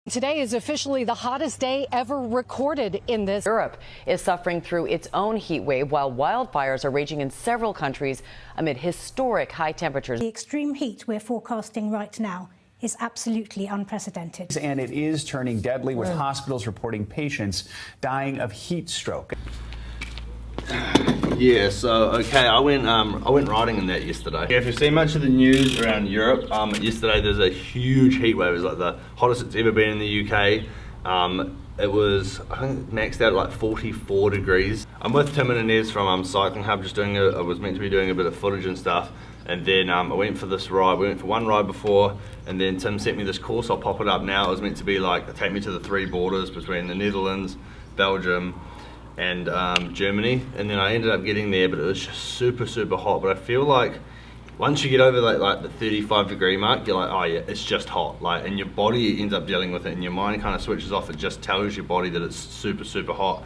Today is officially the hottest day ever recorded in this. Europe is suffering through its own heat wave while wildfires are raging in several countries amid historic high temperatures. The extreme heat we're forecasting right now is absolutely unprecedented. And it is turning deadly with hospitals reporting patients dying of heat stroke. Yeah, so okay, I went riding in that yesterday. Yeah, if you've seen much of the news around Europe, yesterday there's a huge heat wave. It was like the hottest it's ever been in the UK. It was, I think, maxed out at like 44 degrees. I'm with Tim and Inez from Cycling Hub, just doing I was meant to be doing a bit of footage and stuff. And then I went for this ride. We went for one ride before, and then Tim sent me this course. I'll pop it up now. It was meant to be like, take me to the 3 borders between the Netherlands, Belgium, and Germany, and then I ended up getting there, but it was just super hot. But I feel like once you get over like the 35-degree mark, you're like, oh yeah, it's just hot, like, and your body ends up dealing with it, and your mind kind of switches off. It just tells your body that it's super hot.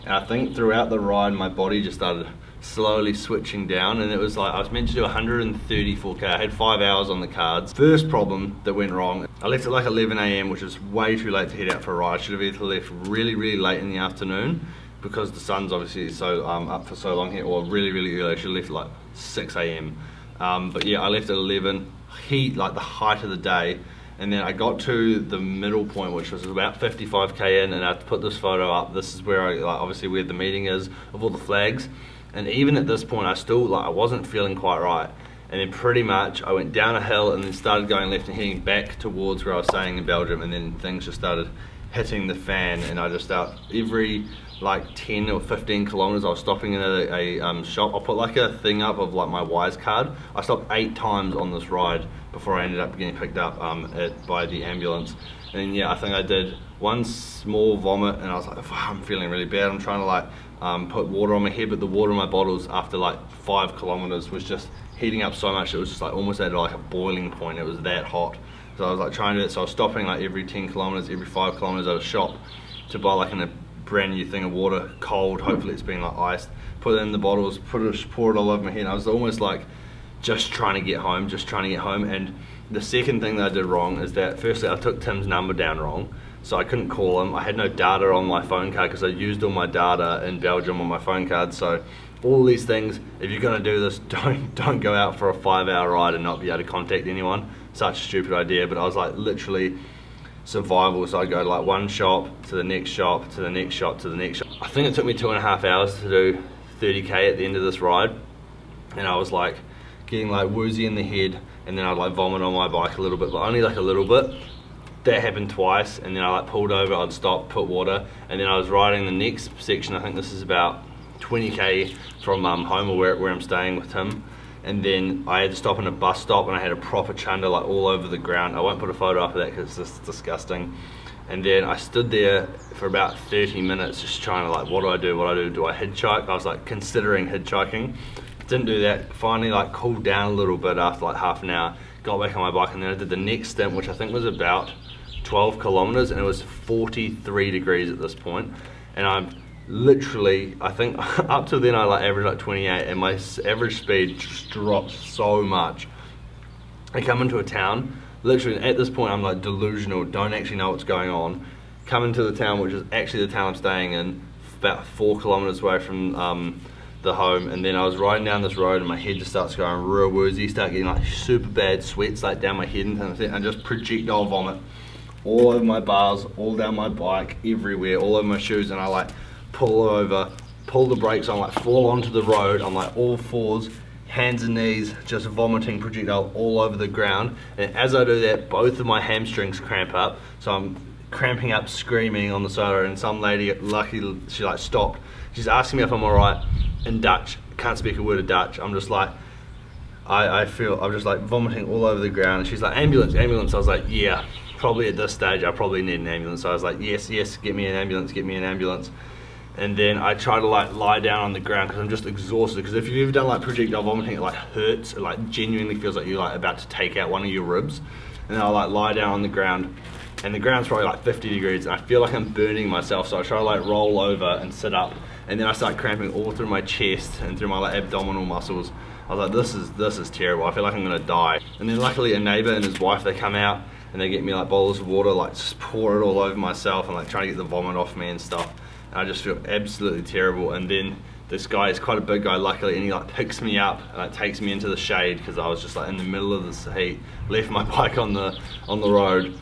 And I think throughout the ride my body just started slowly switching down, and it was like I was meant to do 134k. I had 5 hours on the cards. First problem that went wrong, I left at like 11 AM, which is way too late to head out for a ride. I should have either left really late in the afternoon, because the sun's obviously so up for so long here, or really early. I should have left at like 6 AM. But yeah, I left at 11, heat, like the height of the day, and then I got to the middle point, which was about 55k in, and I put this photo up. This is where obviously where the meeting is, of all the flags. And even at this point, I wasn't feeling quite right. And then pretty much I went down a hill and then started going left and heading back towards where I was staying in Belgium, and then things just started hitting the fan, and I just felt every like 10 or 15 kilometers I was stopping in a shop. I'll put like a thing up of like my Wise card. I stopped 8 times on this ride before I ended up getting picked up by the ambulance. And yeah, I think I did one small vomit, and I was like, I'm feeling really bad. I'm trying to like put water on my head, but the water in my bottles after like 5 kilometers was just heating up so much. It was just like almost at like a boiling point. It was that hot. So I was like trying to do it. So I was stopping like every 10 kilometers, every 5 kilometers at a shop to buy like a brand new thing of water, cold, hopefully it's been like iced, put it in the bottles, pour it all over my head. And I was almost like just trying to get home. And the second thing that I did wrong is that firstly I took Tim's number down wrong, so I couldn't call him. I had no data on my phone card because I used all my data in Belgium on my phone card. So all these things, if you're going to do this, don't go out for a 5-hour ride and not be able to contact anyone. Such a stupid idea. But I was like literally survival, so I'd go like one shop to the next shop to the next shop to the next shop. I think it took me 2.5 hours to do 30k at the end of this ride, and I was like getting like woozy in the head, and then I'd like vomit on my bike a little bit, but only like a little bit. That happened twice, and then I like pulled over, I'd stop, put water, and then I was riding the next section. I think this is about 20k from home, or where I'm staying with Tim. And then I had to stop in a bus stop, and I had a proper chunder like all over the ground. I won't put a photo up of that because it's just disgusting. And then I stood there for about 30 minutes just trying to like, what do I do? Do I hitchhike? I was like considering hitchhiking. Didn't do that. Finally like cooled down a little bit after like half an hour, got back on my bike, and then I did the next stint, which I think was about 12 kilometers, and it was 43 degrees at this point. And I'm literally, I think up till then I like averaged like 28, and my average speed just dropped so much. I come into a town, literally at this point I'm like delusional, don't actually know what's going on. Come into the town, which is actually the town I'm staying in, about 4 kilometers away from the home, and then I was riding down this road and my head just starts going real woozy, start getting like super bad sweats like down my head and just projectile vomit all over my bars, all down my bike, everywhere, all over my shoes, and I like pull over, pull the brakes on, like fall onto the road on like all fours, hands and knees, just vomiting projectile all over the ground. And as I do that, both of my hamstrings cramp up, so I'm cramping up, screaming on the soda, and some lady, lucky she like stopped. She's asking me if I'm alright in Dutch. Can't speak a word of Dutch. I'm just like, I'm just like vomiting all over the ground. And she's like, ambulance. I was like, yeah, probably at this stage I probably need an ambulance. So I was like, yes, get me an ambulance. And then I try to like lie down on the ground because I'm just exhausted. Because if you've ever done like projectile vomiting, it like hurts. It like genuinely feels like you're like about to take out one of your ribs. And then I like lie down on the ground, and the ground's probably like 50 degrees, and I feel like I'm burning myself. So I try to like roll over and sit up, and then I start cramping all through my chest and through my like abdominal muscles. I was like, this is terrible. I feel like I'm gonna die. And then luckily a neighbor and his wife, they come out, and they get me like bottles of water, like just pour it all over myself and like trying to get the vomit off me and stuff. And I just feel absolutely terrible. And then this guy is quite a big guy, luckily, and he like picks me up and like takes me into the shade because I was just like in the middle of this heat, left my bike on the road.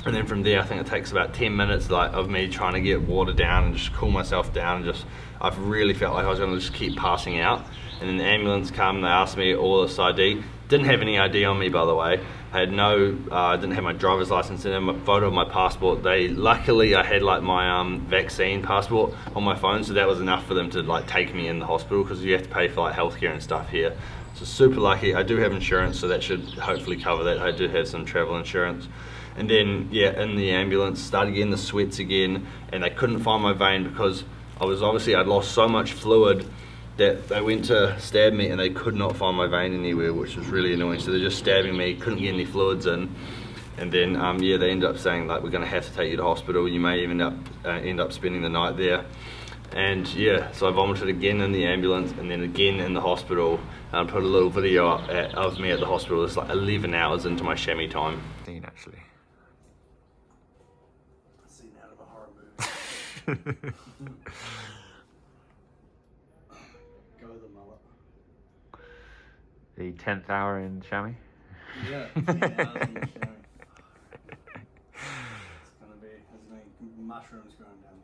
And then from there, I think it takes about 10 minutes like of me trying to get water down and just cool myself down, and just I've really felt like I was going to just keep passing out. And then the ambulance come, and they asked me all this ID. Didn't have any ID on me, by the way. I had didn't have my driver's license and a photo of my passport. Luckily I had like my vaccine passport on my phone, so that was enough for them to like take me in the hospital, because you have to pay for like healthcare and stuff here. So super lucky. I do have insurance, so that should hopefully cover that. I do have some travel insurance. And then yeah, in the ambulance, started getting the sweats again, and they couldn't find my vein because I'd lost so much fluid that they went to stab me and they could not find my vein anywhere, which was really annoying. So they're just stabbing me, couldn't get any fluids in, and then yeah, they ended up saying like, we're going to have to take you to hospital. You may even end up spending the night there. And yeah, so I vomited again in the ambulance and then again in the hospital. I put a little video up of me at the hospital. It's like 11 hours into my chamois time. Actually. Scene out of a horror movie. The 10th hour in chamois? Yeah, 10 hours in the chamois. It's gonna be, there's no mushrooms growing down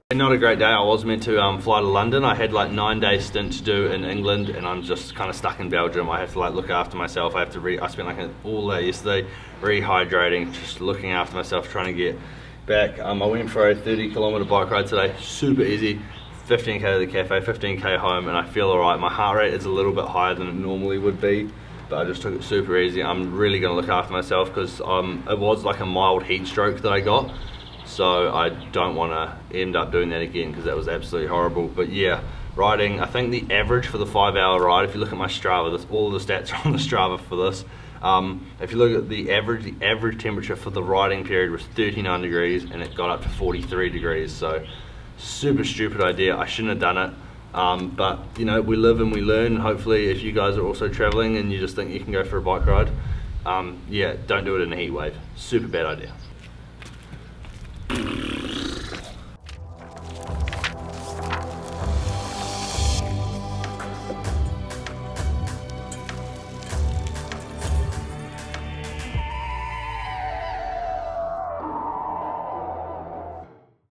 there. Not a great day. I was meant to fly to London. I had like 9-day stint to do in England, and I'm just kind of stuck in Belgium. I have to like look after myself. I spent like all day yesterday rehydrating, just looking after myself, trying to get back. I went for a 30-kilometer bike ride today, super easy. 15k to the cafe, 15k home, and I feel alright. My heart rate is a little bit higher than it normally would be, but I just took it super easy. I'm really going to look after myself because it was like a mild heat stroke that I got, so I don't want to end up doing that again because that was absolutely horrible. But yeah, riding, I think the average for the 5-hour ride, if you look at my Strava, all the stats are on the Strava for this. If you look at the average temperature for the riding period was 39 degrees and it got up to 43 degrees, so super stupid idea. I shouldn't have done it, but you know, we live and we learn. Hopefully if you guys are also traveling and you just think you can go for a bike ride, yeah, don't do it in a heat wave. Super bad idea.